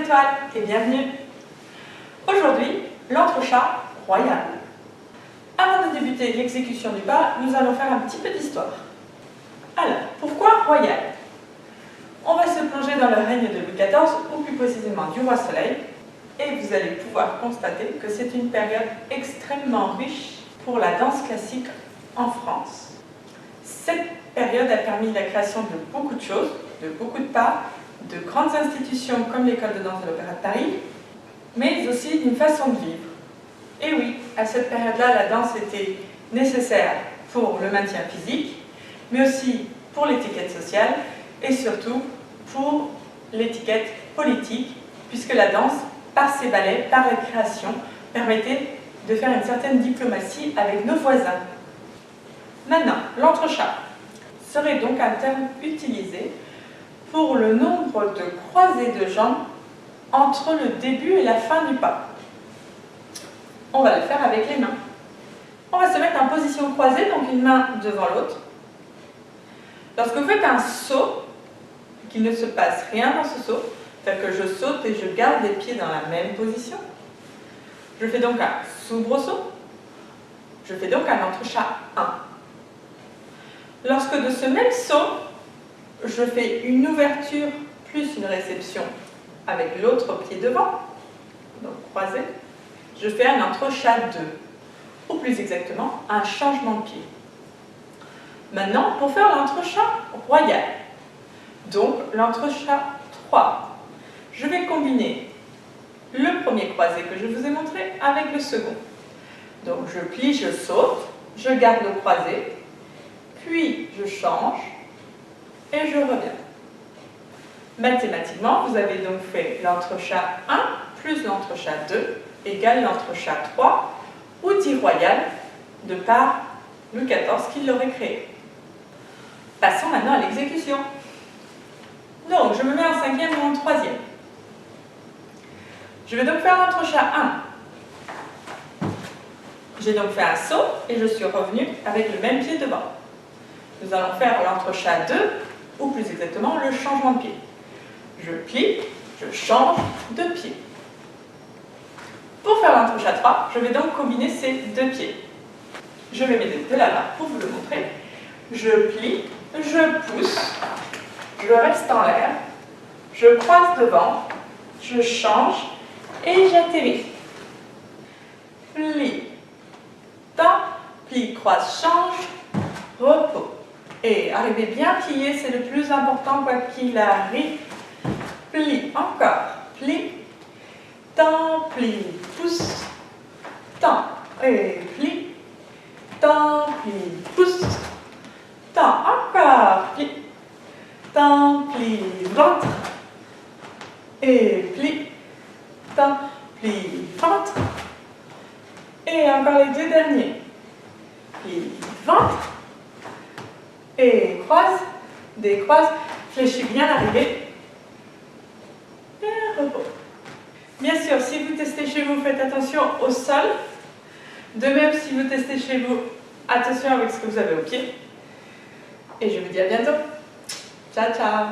étoiles et bienvenue. Aujourd'hui, l'entrechat royal. Avant de débuter l'exécution du pas, nous allons faire un petit peu d'histoire. Alors, pourquoi royal? On va se plonger dans le règne de Louis XIV, ou plus précisément du roi Soleil, et vous allez pouvoir constater que c'est une période extrêmement riche pour la danse classique en France. Cette période a permis la création de beaucoup de choses, de beaucoup de pas, de grandes institutions comme l'École de danse de l'Opéra de Paris, mais aussi d'une façon de vivre. Et oui, à cette période-là, la danse était nécessaire pour le maintien physique, mais aussi pour l'étiquette sociale et surtout pour l'étiquette politique, puisque la danse, par ses ballets, par la création, permettait de faire une certaine diplomatie avec nos voisins. Maintenant, l'entrechat serait donc un terme utilisé pour le nombre de croisées de jambes entre le début et la fin du pas. On va le faire avec les mains. On va se mettre en position croisée, donc une main devant l'autre. Lorsque vous faites un saut, qu'il ne se passe rien dans ce saut, c'est-à-dire que je saute et je garde les pieds dans la même position. Je fais donc un soubresaut. Je fais donc un entrechat 1. Lorsque de ce même saut, je fais une ouverture plus une réception avec l'autre pied devant, donc croisé, je fais un entrechat 2, ou plus exactement, un changement de pied. Maintenant, pour faire l'entrechat royal, donc l'entrechat 3, je vais combiner le premier croisé que je vous ai montré avec le second. Donc je plie, je saute, je garde le croisé, puis je change et je reviens. Mathématiquement, vous avez donc fait l'entrechat 1 plus l'entrechat 2 égale l'entrechat 3, ou dit royal, de par Louis XIV qui l'aurait créé. Passons maintenant à l'exécution. Donc, je me mets en 5e ou en 3e. Je vais donc faire l'entrechat 1. J'ai donc fait un saut et je suis revenu avec le même pied devant. Nous allons faire l'entrechat 2, ou plus exactement le changement de pied. Je plie, je change de pied. Pour faire l'entrechat 3, je vais donc combiner ces deux pieds. Je vais m'aider de la barre pour vous le montrer. Je plie, je pousse, je reste en l'air, je croise devant, je change et j'atterris. Plie, tend, plie, croise, change, repos. Et arrivez bien plié, c'est le plus important quoi qu'il arrive. Plie, encore, plie, tend, plie, pousse, tend, et plie, tend, plie, pousse, tend, encore, plie, tend, plie, ventre, et plie, tend, plie, ventre, et encore les deux derniers, plie, ventre, et croise, décroise, fléchis bien l'arrivée, et repos. Bien sûr, si vous testez chez vous, faites attention au sol. De même, si vous testez chez vous, attention avec ce que vous avez au pied. Et je vous dis à bientôt. Ciao, ciao.